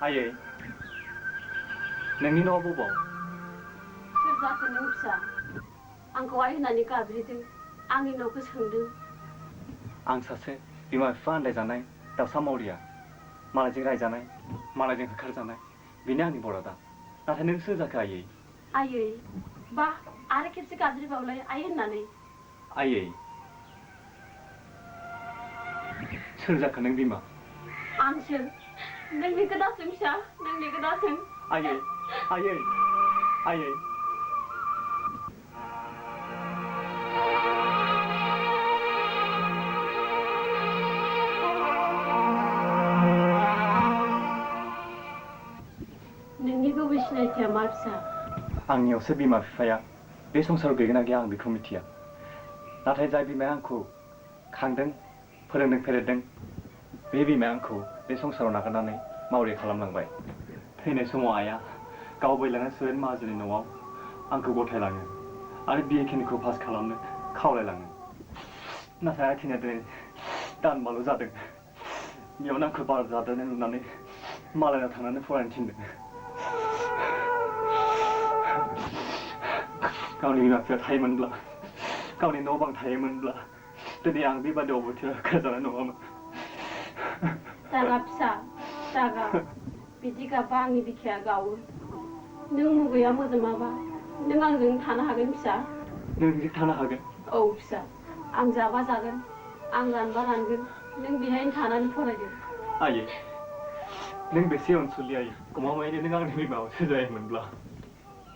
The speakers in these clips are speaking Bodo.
आयै नोंनि न'आ बबाव सोर जाखो नों फिसा आंखौ आइ होननानै गाबज्रिदों आंनि न'खौ सोंदों आं सासे बिमा बिफा आन्दायजानाय दावसा मावरिया मालायजों रायजानाय मालायजों होखारजानाय बेनो आंनि बरादा नाथाय नों सोर जाखो आयै आयै बा आरो खेबसे गाबज्रिबावलाय आइ होननानै आयै सोर जाखो नों बिमा आं सोर नों बेखौ दासों फिसा नों बेखौ दासों आयै आयै आयै नोंनि गुबै सिनायथिया मा फिसा आंनियावसो बिमा बिफाया बे संसाराव गैगोना गैया आं बेखौ मिथिया नाथाय जाय बिमाया आंखौ खांदों फोरोंदों फेदेरदों बे बिमाया आंखौ बे संसाराव नागारनानै मावरि खालामलांबाय थैनाय समाव आइया गाव बैलांनाय सुरेन माहाजोननि न'आव आंखौ गथायलाङो आरो बिए खेनिखौ पास खालामनो खावलायलाङो नाथाय आइ थैनाया दिनै दानबाल' जादों बेयावनो आंखौ बार जादेरनाय नुनानै मालायनाव थांनानै फरायनो थिनदों गावनि बिमा बिफाया थायोमोनब्ला गावनि न' बां थायोमोनब्ला दिनै आं बेबादि अबथिरायाव होखारजानाय नङामोन दागा फिसा दागा बिदि गाबबा आंनि बिखाया गावो नों मुगैया मोदोमाबा नों आंजों थानो हागोन फिसा नों बिदि थानो हागोन औ फिसा आं जाबा जागोन आं रानबा रानगोन नों बेहायनो थानानै फरायदो आयै नों बेसे अनसुलि आयै गमामायैनो नों आंनि बिमायावसो जायोमोनब्ला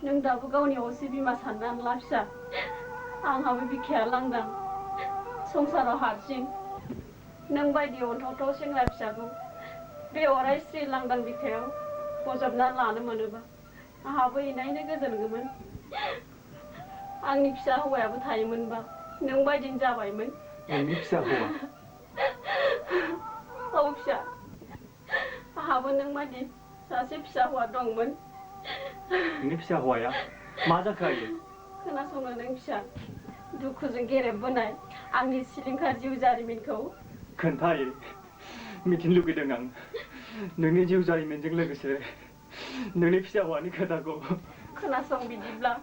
नों दाबो गावनि असे बिमा साननानै ला फिसा आंहाबो बिखाया लांदां संसाराव हारसिं नों बायदि अनथावथाव सेंग्रा फिसाखौ बे अराय स्रि लांदां बिखायाव बजबनानै लानो मोनोबा आंहाबो इनायनो गोजोनगौमोन आंनि फिसा हौवायाबो थायोमोनबा नों बायदिनो जाबायमोन नोंनि फिसा हौवा औ फिसा आंहाबो नों बायदि सासे फिसा हौवा दंमोन नोंनि फिसा हौवाया मा जाखो आयै खोनासंनो नों फिसा दुखुजों गेरेबबोनाय आंनि सिलिंखार जिउ जारिमिनखौ खोन्था आयै मिथिनो लुगैदों आं नोंनि जिउ जारिमिनजों लोगोसे नोंनि फिसा हौवानि खोथाखौ खोनासं बिदिब्ला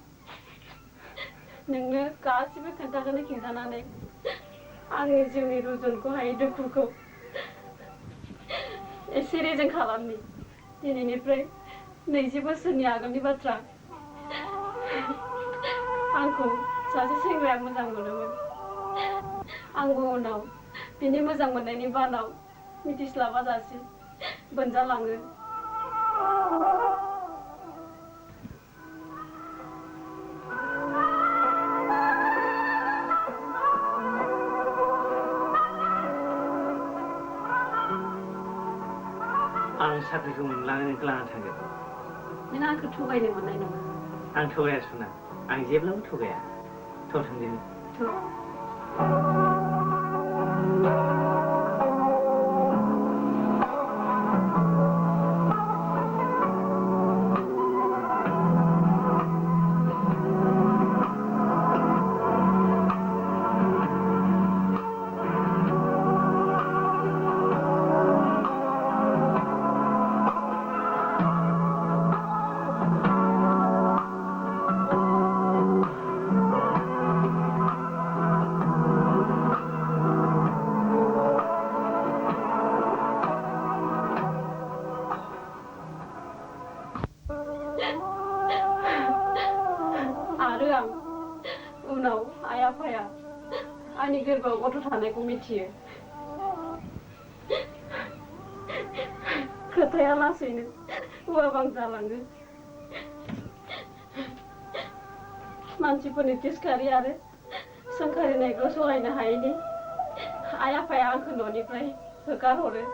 नोंनो गासिबो खोन्थाखौनो खिन्थानानै आंनि जिउनि रुजुनखौ हायै दुखुखौ एसे रेजें खालामनि दिनैनिफ्राय 20 बोसोरनि आगोलनि बाथ्रा आंखौ सासे सेंग्राया मोजां मोनोमोन आंबो उनाव बिनि मोजां मोननायनि बानाव मिथिस्लाबाजासे बोनजालाङो आं साख्रिखौ मोनलाङो नोंखौ लाना थांगोन नों आंखौ थगायनो मोननाय नङा आं थगाया सना आं जेब्लाबो थगाया थ' थांदों आंनि गोरबोआव गथ' थानायखौ मिथियो खोथाया लासैनो उवाबां जालाङो मानसिफोरनि तिरस्कारि आरो सोंखारिनायखौ सहायनो हायैनि आइ आफाया आंखौ न'निफ्राय होखारहरो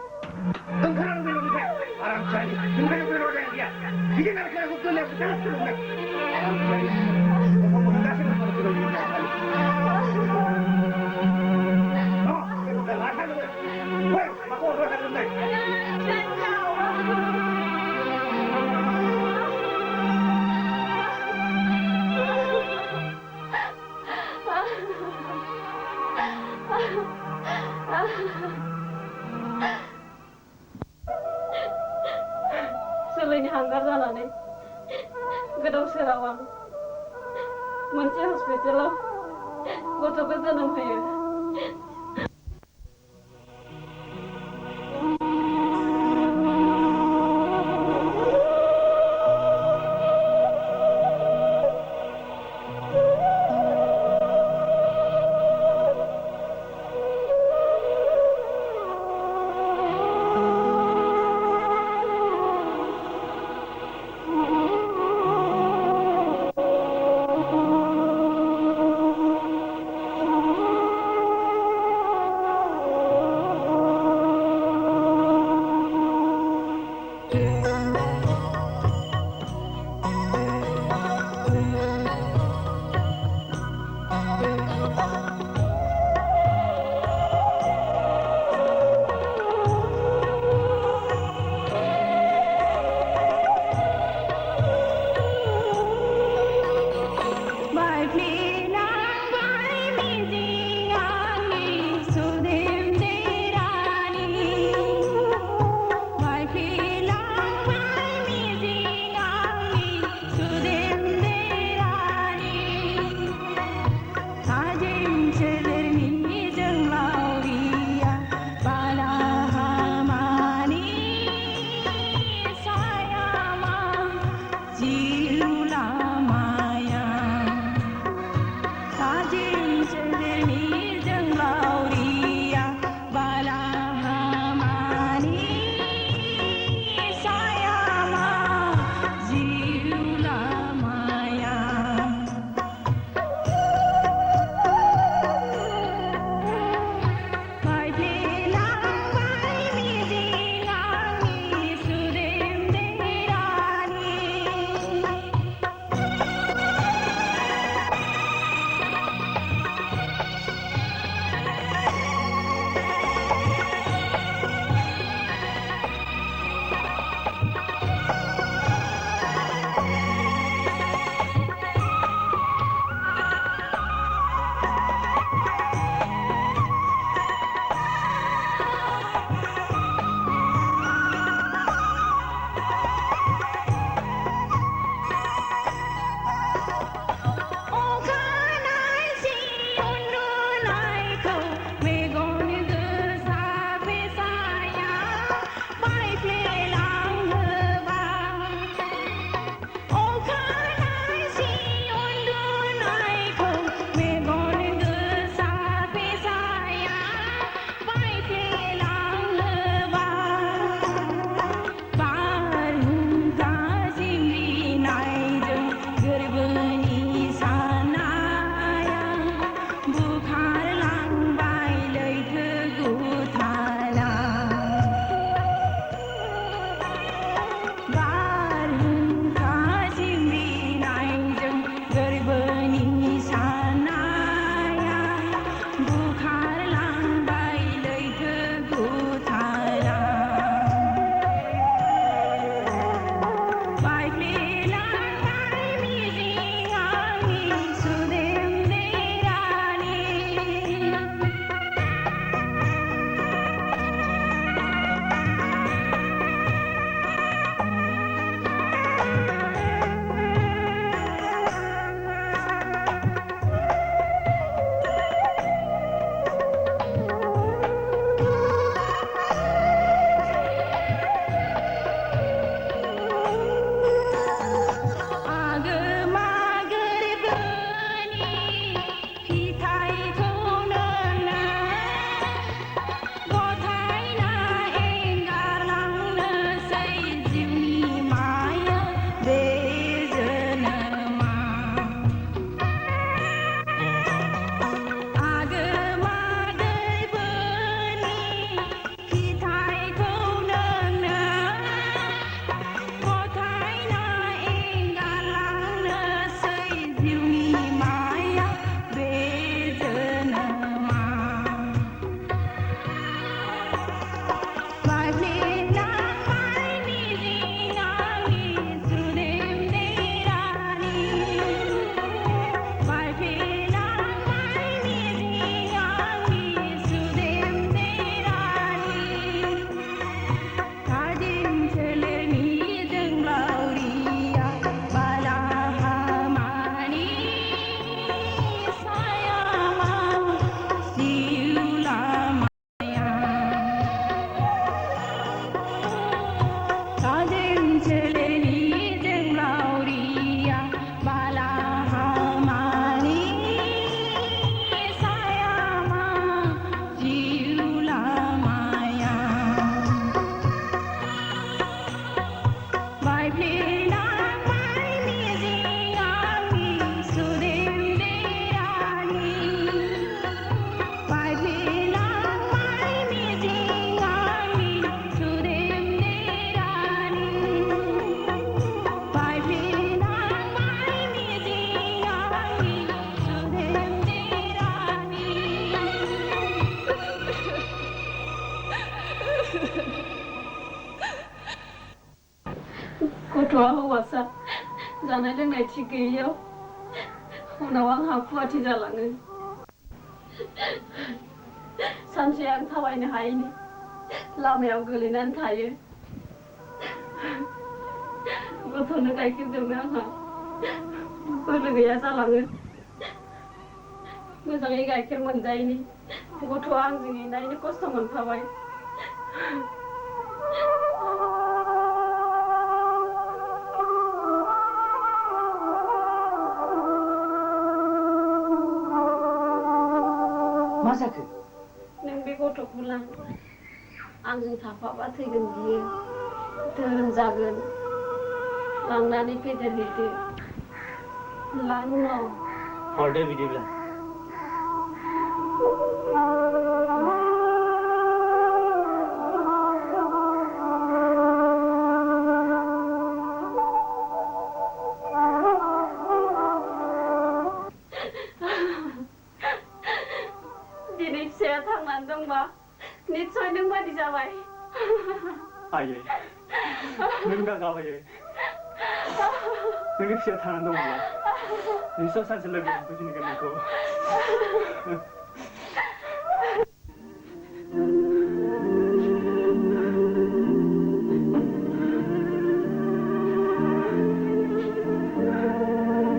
हांगार जानानै गोदाव सोराव आं मोनसे हस्पिटालाव गथ'खौ जोनोम होयो। गथ'आ हौवासा जानाय लोंनाय थिग गैयैयाव उनाव आंहा रुवाथि जालाङो सानसे आं थाबायनो हायैनि लामायाव गोलैनानै थायो गथ'नो गाइखेर दौनो आंहा बोलो गैया जालाङो मोजाङै गाइखेर मोनजायैनि गथ'आ आंजों एनायनो खस्थ' मोनफाबाय मा जाखो नों बे गथ'खौ लां आंजों थाफाबा थैगोन बियो धोरोम जागोन लांनानै फेदेरहैदो लां उनाव हरदो बिदिब्ला दिनै फिसाया थांनानै दंबा निस्सय नों बादि जाबाय आयै नों दा गाबायै नोंनि फिसाया थांनानै दङब्ला निस्सय सानसे लोगो मोनफैफिनगोन नोंखौ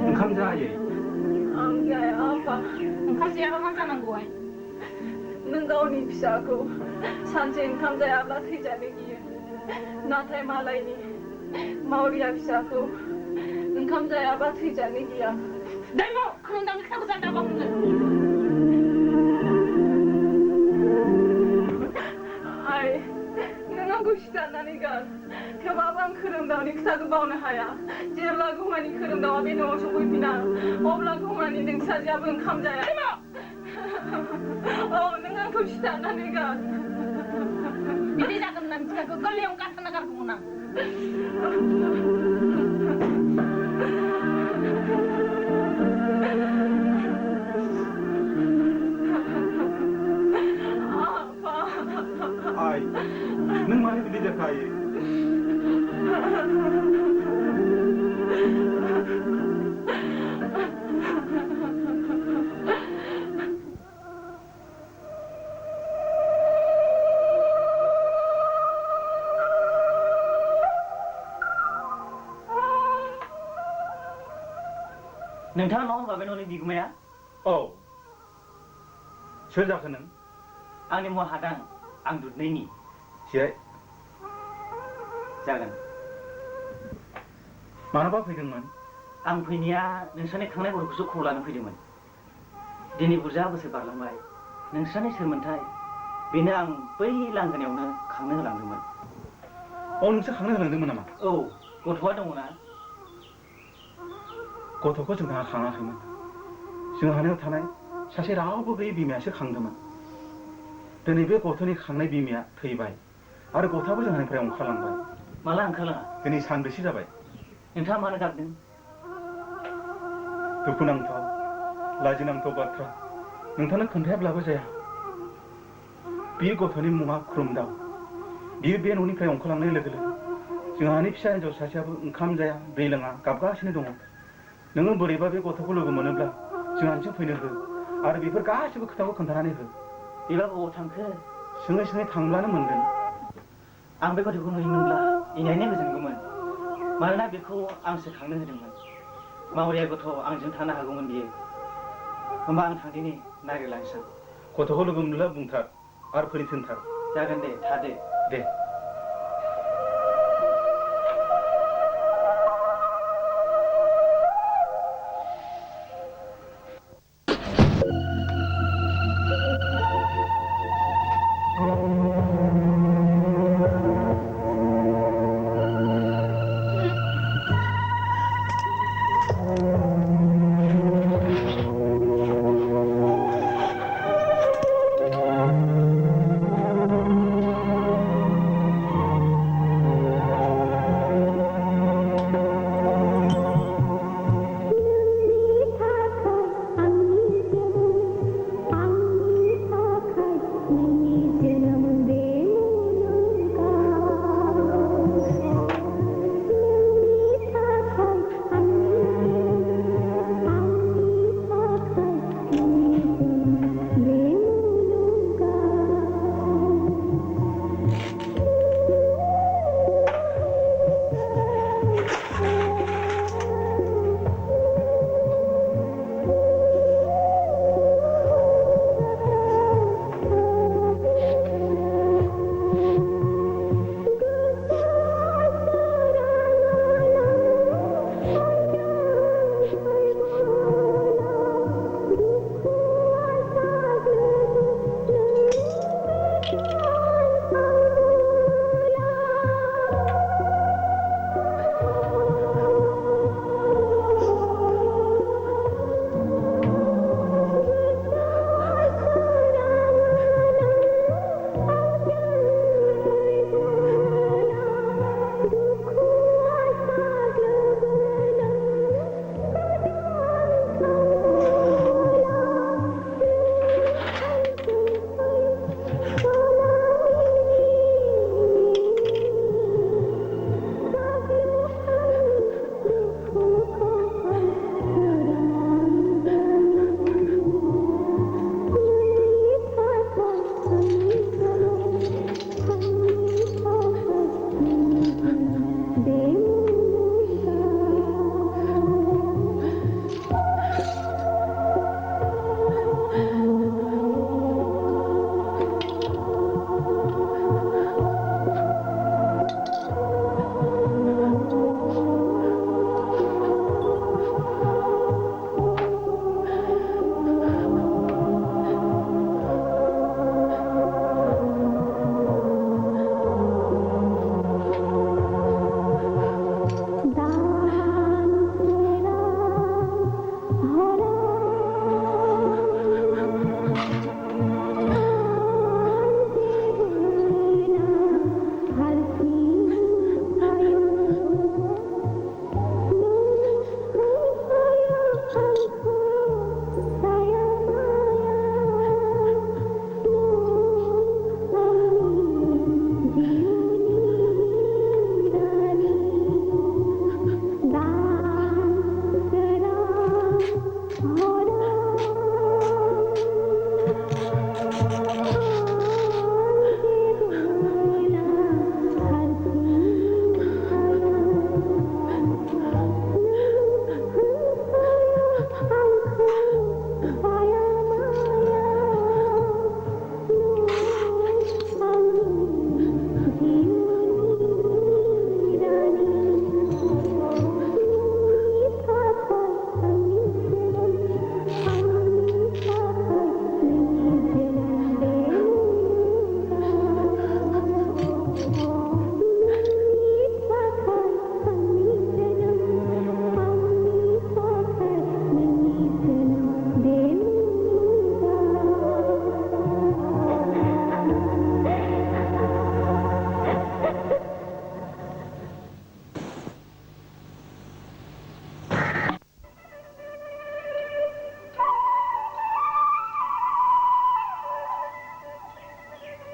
ओंखाम जायै आं जाया आफा ओंखाम जायाबा मा जानांगौहाय नों गावनि फिसाखौ सानसे ओंखाम जायाब्ला थैजानो गियो नाथाय मालायनि मावरिया फिसाखौ ओंखाम जायाबा थैजानो गिया दैम' खोरोमदावनि खोथाखौ जानदाबा बुङो आइ नों आंखौ सिथारनानै गार थेवबाबो आं खोरोमदावनि खोथाखौ बावनो हाया जेब्ला गौमानि खोरोमदावा बे न'आव सफैफिना अब्ला गौमानि नों फिसाजोआबो ओंखाम जाया औ नों आंखौ सिथारनानै गार बिदि जागोन होनना मिथिखाखौ गोरलैयावनो गारथारना गारगौमोन आं आइ नों मानो बिदि जाखायो नोंथाङा न'आव होनबा बे न'नि बिगुमाया औ सोर जाखो नों आंनि मुङा हादां आं दुधनैनि जिराय जागोन मानोबा फैदोंमोन आं फैनाया नोंसोरनि खांनाय गथ'खौसो खबर लानो फैदोंमोन दिनै बुरजा बोसोर बारलांबाय नोंसोरनि सोरमोनथाय बेनो आं बै लांगोनायावनो खांनो होलांदोंमोन अ नोंसोर खांनो होलांदोंमोन नामा औ गथ'आ दङना गथ'खौ जोंहा खाङाखैमोन जोंहानियाव थानाय सासे रावबो गैयै बिमायासो खांदोंमोन दिनै बे गथ'नि खांनाय बिमाया थैबाय आरो गथ'आबो जोंहानिफ्राय ओंखारलांबाय माला ओंखारलाङा दिनै सानबेसे जाबाय नोंथाङा मानो गाबदों दुखुनांथाव लाजिनांथाव बाथ्रा नोंथांनो खोन्थायाब्लाबो जाया बे गथ'नि मुङा खुरुमदाव बियो बे न'निफ्राय ओंखारलांनाय लोगो लोगो जोंहानि फिसा हिन्जाव सासेयाबो ओंखाम जाया दै लोङा गाबगासिनो दङ नोङो बोरैबा बे गथ'खौ लोगो मोनोब्ला जोंहानिसिम फैनो हो आरो बेफोर गासैबो खोथाखौ खोन्थानानै हो बेबा बबाव थांखो सोङै सोङै थांब्लानो मोनगोन आं बे गथ'खौ नुयोमोनब्ला इनायनो गोजोनगौमोन मानोना बेखौ आंसो खांनो होदोंमोन मावरिया गथ' आंजों थानो हागौमोन बियो होमबा आं थांदिनि नागिरलांसै गथ'खौ लोगो मोनब्ला बुंथार आरो फैनो थिनथार जागोन दे थादो दे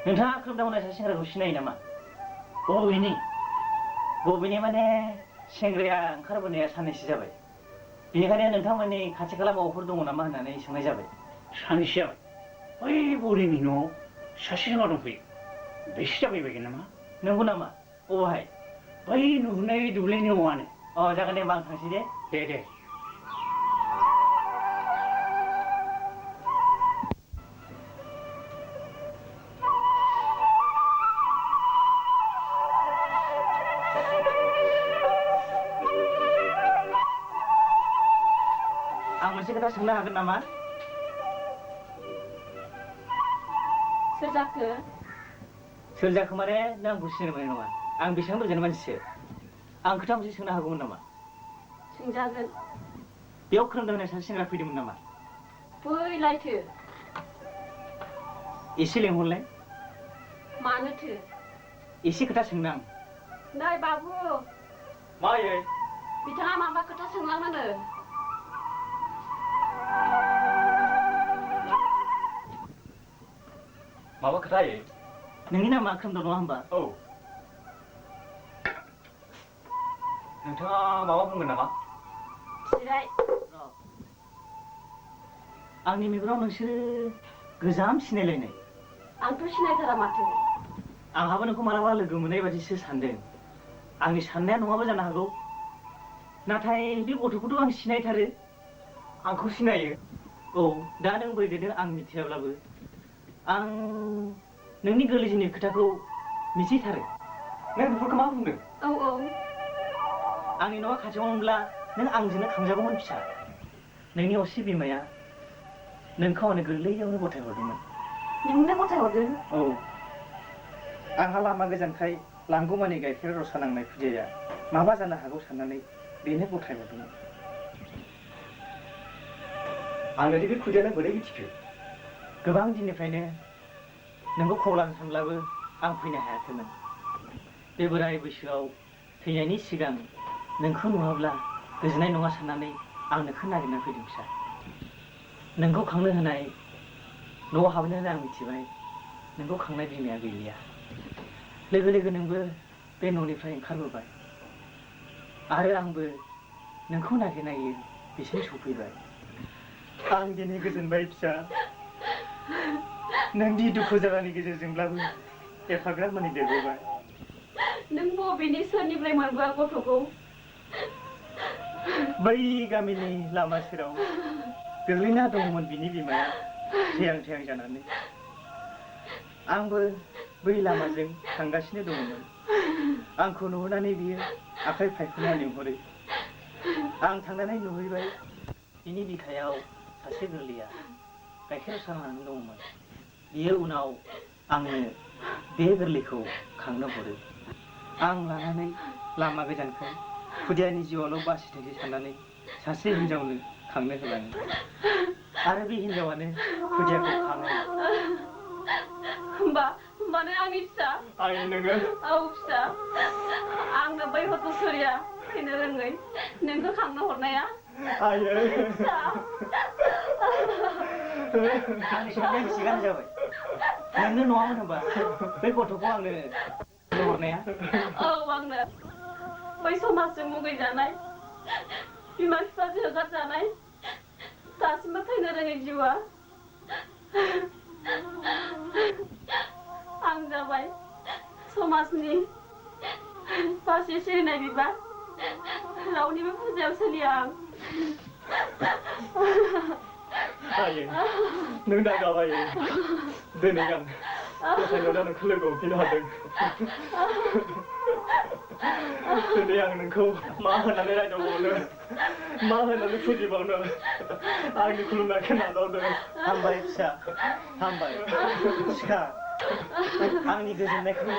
नोंथाङा खोमदावनाय सासे सेंग्राखौ सिनायो नामा? बबेनि माने सेंग्राया ओंखारबोनाया साननैसो जाबाय। बेनिखायनो नोंथांमोननि खाथि खाला माबाफोर दङ नामा होननानै सोंनाय जाबाय। सानैसो जाबाय। बै बरिनि न'आव सासे सेंग्रा दंफैयो। बेसो जाफैबायगोन नामा? नंगौ नामा? बबेहाय? बै नुहुरनाय दुब्लिनि न'आनो। जागोन दे होमबा आं थांसै दे। दे। आं मोनसे खोथा सोंनो हागोन नामा? सोर जाखो? सोर जाखो माने नों आंखौ सिनायनो मोननाय नङा। आं बेसेबां बुजिनो मानसिसो। आं खोथा मोनसे सोंनो हागौमोन नामा? सोंजागोन। बेयाव खोनादोंना सासे सेंग्रा फैदोंमोन नामा? बै लायथो। एसे लेंहरलाय। मानोथो? एसे खोथा सोंनो आं। नै बाबु, मायै बिथाङा माबा खोथा सोंलांनो। माबा खोथायै? नोंनि नामा खोमदाव नङा होमबा? औ। नोंथाङा माबा बुंगोन नामा? जिराय। आंनि मेगनाव नोंसोरो गोजाम सिनायलायनाय। आंथ' सिनायथारा माथो। आंहाबो नोंखौ मालाबा लोगो मोननाय बादिसो सानदों। आंनि साननाया नङाबो जानो हागौ। नाथाय बे गथ'खौथ' आं सिनायथारो। आंखौ सिनायो? औ, दा नों बोरै देरदों आं मिथियाब्लाबो आं नोंनि गोरलैजिनि खोथाखौ मिथिथारो। नों बेफोरखौ मा बुंदों? औ। आंनि न'आ खाथियावमोनब्ला नों आंजोंनो खांजागौमोन फिसा। नोंनि असे बिमाया नोंखौ आंनो गोरलैयावनो गथायहरदोंमोन। नोंनो गथायहरदों? औ। आंहा लामा गोजानखाय लांगौमानि गाइखेर रसा नांनाय खुदियाया माबा जानो हागौ साननानै बेनो गथायहरदोंमोन। आंनोदि बे खुदियानो बोरै मिथिखो? गोबां दिननिफ्रायनो नोंखौ खबलानो सानब्लाबो आं फैनो हायाखैमोन। बे बोराय बैसोआव थैनायनि सिगां नोंखौ नुवाब्ला गोजोननाय नङा साननानै आं नोंखौ नागिरना फैदों फिसा। नोंखौ खांनो होनाय न'आव हाबनायानो आं मिथिबाय नोंखौ खांनाय बिमाया गैलिया। लोगो लोगो नोंबो बे न'निफ्राय ओंखारबोबाय आरो आंबो नोंखौ नागिर बिसिम सफैबाय। आं दिनै गोजोनबाय फिसा। नोंनि दुखु जालानि गेजेरजोंब्लाबो एफाग्राब मानि देरबोबाय। नों बबेनि सोरनिफ्राय मोनबोआ गथ'खौ? बै गामिनि लामा सेराव गोग्लैना दंमोन बिनि बिमाया थैहां थैहां जानानै। आंबो बै लामाजों थांगासिनो दङमोन। आंखौ नुहुरनानै बियो आखाइ फायख'ना लिंहरो। आं थांनानै नुहैबाय बिनि बिखायाव सासे गोरलैया गाइखेर सारनानै दंमोन। बियो उनाव आंनो बे गोरलैखौ खांनो हरो। आं लानानै लामा गोजानखाय खुदियानि जिउआवल' बासिथोंसै साननानै सासे हिनजावनो खांनो होलाङो आरो बे हिनजावानो खुदियाखौ खाङो। होमबा नों आंनि फिसा? आंनि नोङो? औ फिसा। आंनो बै हत'सुरिया थैनो रोङै नोंखौ खांनो हरनाया? आयै। फिसा। आंनि साननाया थिगानो जाबाय। नोंनो नङामोन होनबा बै गथ'खौ आंनो हरनाया? औ, आंनो। बै समाजजों मुगैजानाय, बिमा बिफाजों होगारजानाय, दासिमबो थैनो रोङै जिउआ आं जाबाय समाजनि फारसे सिरिनाय बिबार। रावनिबो फुजायाव सोलिया आं। आयै, नों दा गाबायै। दिनै आं गसाइनाव दा नोंखौ लोगो हमफिननो हादों। दिनै आं नोंखौ मा होननानै रायदावबावनो, मा होननानै फुजिबावनो आंनि खुलुमनायखौ नाजावदों। हामबाय फिसा, हामबाय। सिखा, आंनि गोजोननायखौ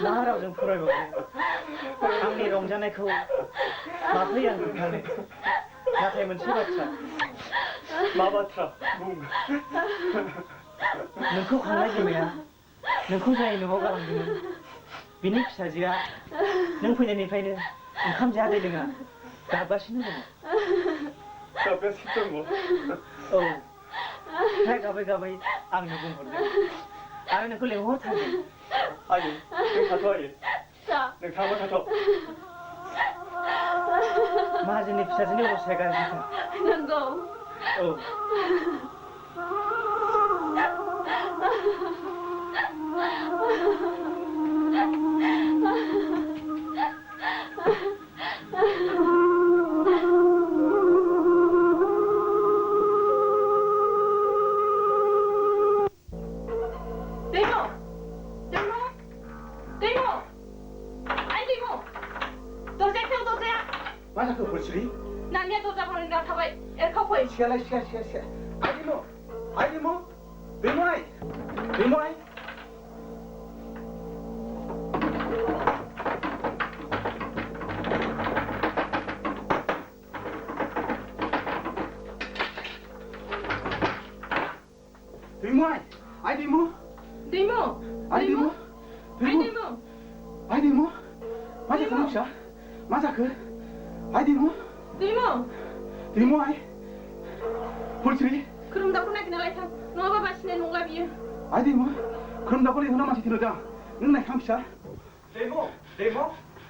मा रावजों फोरमायबावनो, आंनि रंजानायखौ माब्रै आं खोन्थानो। नाथाय मोनसे बाथ्रा। मा बाथ्रा? बुं। नोंखौ खांनाय बिमाया नोंखौ जाय न'आव गालांदोंमोन बिनि फिसाजोआ नों फैनायनिफ्रायनो ओंखाम जाया दै लोङा गाबगासिनो दङ। गाबगासिनो दङ? औ, फिसाया गाबै गाबै आंनो बुंहरदों आरो नोंखौ लेंहरथारगोन 아니 능 타토 자, 능 타고 타토 마하진이 부자진이 오셔야 가니까 능고. 어. Timo! Timo! Timo! Anh Timo! Tôi sẽ theo tôi sẽ. 맞아 그 볼수리? 난 얘 도자 버리는 거 타고 에커포이. 시간라 시간 아이디모 데모아이 아이디모 Timo! 아이디모 Anh Timo! 아이디모 맞아 그 놈이야 맞아 그 아이디모 Timo! 데모아이 볼수리? 그럼 나 보내 그날 타. 너가 마시네 농가 비유. 아이디모 그럼 나 버리 하나만 들어자 능나 향피자 데모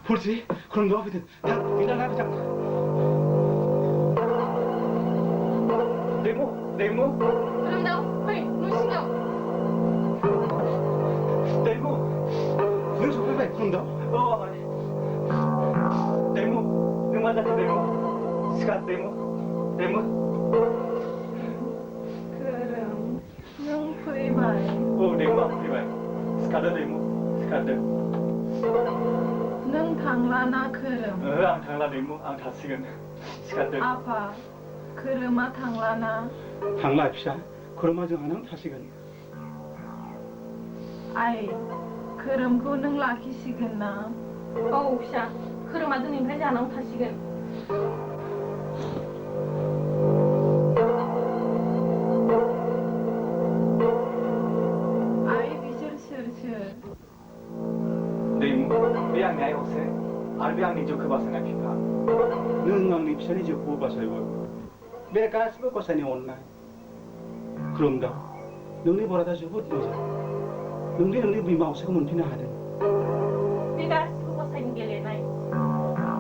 볼수리? 그럼 너 앞에 다 그냥 나가자 데모 그럼 나 허이 루시가. 데모 너 저거 왜 그럼 너 아니 데모 능 맞아 데모 시간 데모 그럼 능 프리바이. 데모 프리바이 스카드 데모 스카드 능 당라나 그럼. 앙 당라 데모 앙 다시근 스카드 아파. 그럼아 당라나. 당라입시다 그럼 아주 하나 다시간 아이. 그럼 그능 라키시겠나. 어우샤. 그럼 아드님 회자 안 타시겠. 아이 비실실실. 데모 비앙 나이 오세 알비앙 니조 그바스나 피파 능강 립션이 저 보바서요 내가 쓰고 거사니 온나 그럼 너 능리 보라다 저거 어쩌자 능리 비마우스가 문피나 하든 네가 수고 생길래 나이.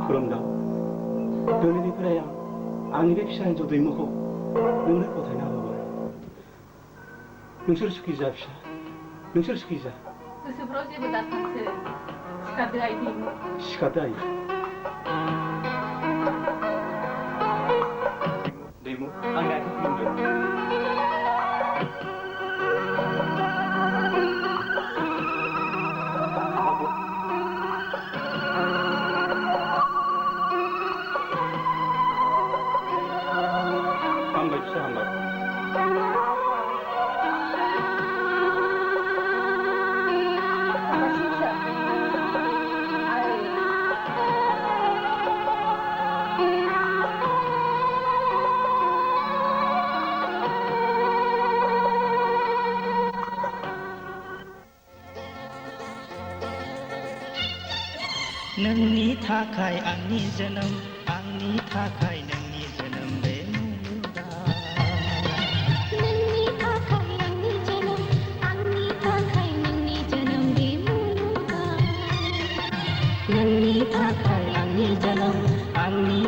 그럼 너 능리 그래야 아니베 피샤인 저도 이모고 능리 보다나 봐봐요 능실 시키자 피샤 능실 시키자 그스 프로지보다 탁스. 스카드 아이디. 시가다이 데모 앙 나이 놈들 한번 피샤 한번 नोंनि थाखाय आंनि जोनोम आंनि थाखाय नोंनि जोनोम बे मुलुगा नोंनि थाखाय आंनि जोनोम आंनि थाखाय नोंनि जोनोम बे मुलुगा नोंनि थाखाय आंनि जोनोम आंनि